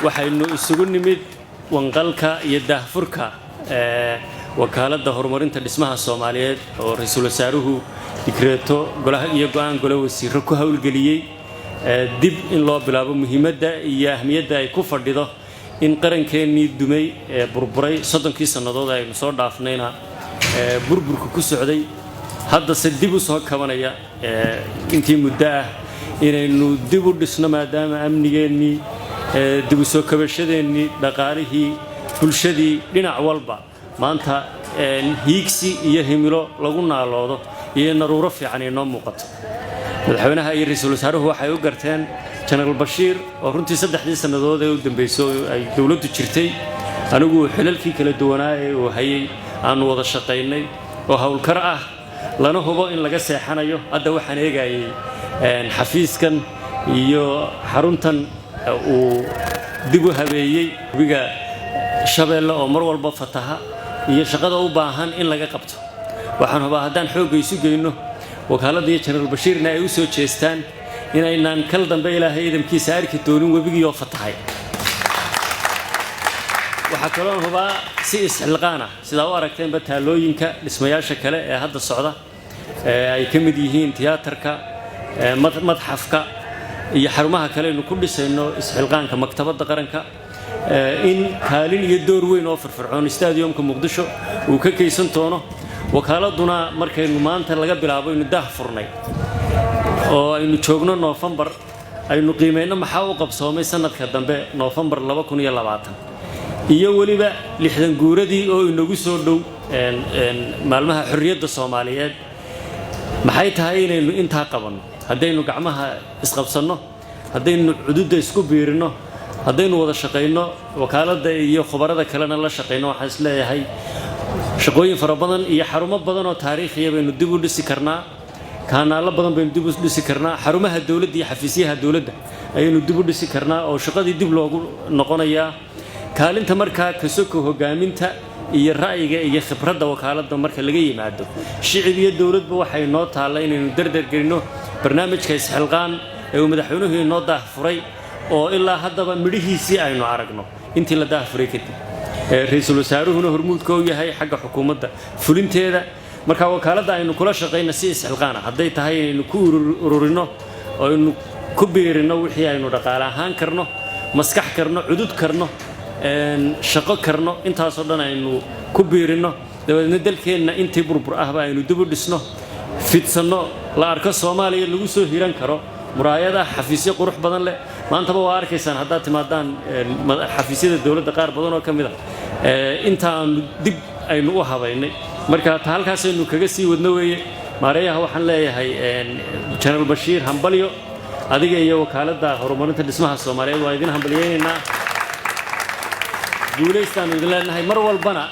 waxaynu isugu nimid wanqalka iyo daahfurka wakaaladda horumarinta dhismaha Soomaaliyeed oo ra'iisul wasaaruhu dikreeto golaha iyo go'aan golo wasiiro ku hawlgeliyay dib in loo bilaabo muhiimadda iyo ahmiyadda ay ku fadhido in qarankeenii dumay burburay 30 sanadood ay soo dhaafnayna burburku ku socday hadda se dib u soo kabanaya intii muddo ah inaynu dib u dhisno maadaama amnigeennii dib u soo kabashadeenii dhaqaalihii bulshadii dhinac walba maanta hiigsi iyo himilo lagu naaloodo iyo naruuro fiican inoo muuqato madaxweynaha iyo ra'iisul wasaaruhu waxay u garteen General Bashir oo runtii 3 sanadood ee u dambeysay ay dawladdu jirtay anigu xilalkii kala duwanaaday oo hayay aan wada shaqeynay oo hawlkar ah lana hubo in laga seexanayo hadda waxaan eegayay xafiiskan iyo xaruntan uu dib u habeeyay biga shabeelle oo mar walba fataha iyo shaqada u baahan in laga qabto waxaan hubaa haddaan xoog isu geyno wakaaladda General Bashirna ay u soo jeestaan inaynaan kal dambe ilaahay idamkiisa arki doonin webigii fatahay waxa kale oo hubaa si isxilqaana sida u aragteen bataalooyinka dhismayaasha kale ee hadda socda ay ka mid yihiin tiyaatarka madxafka iyo xarumaha kale inuu ku dhisayno isxilqaanka maktabadda qaranka in kaalin iyo door weyn oo firfircoon stadiumka Muqdisho uu ka kaysan doono wakaaladuna markaynu maanta laga bilaabo inuu daah furnay oo aynu joogno November aynu qiimeeyno maxaa u qabsoomay sanadka dambe November 2020 iyo waliba 60 guuradii oo inagu soo dhow maalmaha xurriyadda Soomaaliyeed maxay tahay inaynu inta qabanno haddaynu gacmaha isqabsanno haddaynu xuduudda isku biirino haddaynu wada shaqeyno wakaaladda iyo khubarada kalena la shaqeyno waxaan isleeyahay shaqooyin fara badan iyo xarumo badan oo taariikhiya baynu dib u dhisi karnaa kaanaalo badan baynu dib u dhisi karnaa xarumaha dawladda iyo xafiisyaha dawladda ayaynu dib u dhisi karnaa oo shaqadii dib loogu noqonayaa kaalinta markaa ka soo hogaaminta iyo ra'yiga iyo khibradda wakaaladda marka laga yimaado shicib iyo dawladba waxay noo taala inaynu dardar gelino barnaamijka isxilqaan ee uu madaxweynuhu inoo daahfuray oo ilaa haddaba midhihiisii aynu aragno intii la daahfuray kadib ra'iisul wasaaruhuna hormuudka u yahay xagga xukuumadda fulinteeda marka wakaaladda aynu kula shaqeyno si isxilqaana hadday tahay inaynu ku ururino oo aynu ku biirino wixii aynu dhaqaale ahaan karno maskax karno cudud karno shaqo karno intaas oo dhan aynu ku biirino dabadeedna dalkeenna intii burbur ahba aynu dib u dhisno fidsanno la arko Soomaaliya lagu soo hiran karo muraayada xafiisyo qurux badan leh maantaba waa arkaysaan hadda timaadaan xafiisyada dawladda qaar badan oo kamid ah intaan dib aynu u habaynay marka halkaas aynu kaga sii wadno weeye maareeyaha waxaan leeyahay General Bashir hambalyo adiga iyo wakaaladda horumarinta dhismaha Soomaaliyeed waa idin hambalyeynaa guuleystaan idin leenahay mar walbana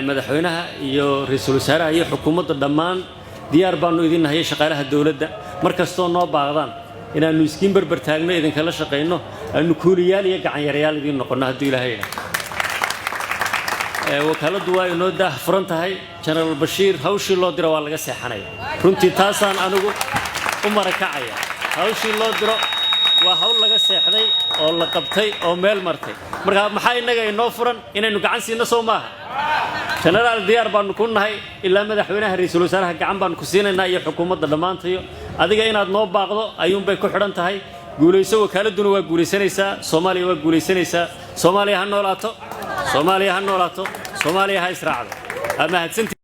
madaxweynaha iyo ra'iisul wasaaraha iyo xukuumadda dhammaan diyaar baanu idin nahay shaqaalaha dawladda markastoo noo baaqdaan inaanu iskiin barbar taagno idin kala shaqeyno aanu kuuliyaal iyo gacan yarayaal idin noqono haddii Ilaahay wakaaladdu waa inoo daah furan tahay General Bashir hawshii loo diro waa laga seexanaya runtii taasaan anigu u marakacaya hawshii loo diro waa hawl laga seexday oo la qabtay oo meel martay marka maxay inaga inoo furan inaynu gacan siino Soomaaliya General diyaar baanu ku nahay ilaa madaxweynaha ra'iisul wasaaraha gacan baanu ku siinaynaa iyo xukuumadda dhamaantayo adiga inaad noo baaqdo ayuun bay ku xidhan tahay guuleyso wakaaladuna waa guuleysanaysaa Soomaaliya waa guuleysanaysaa Soomaaliya ha noolaato Soomaaliya ha noolaato Soomaaliya ha israacdo ama hadsanti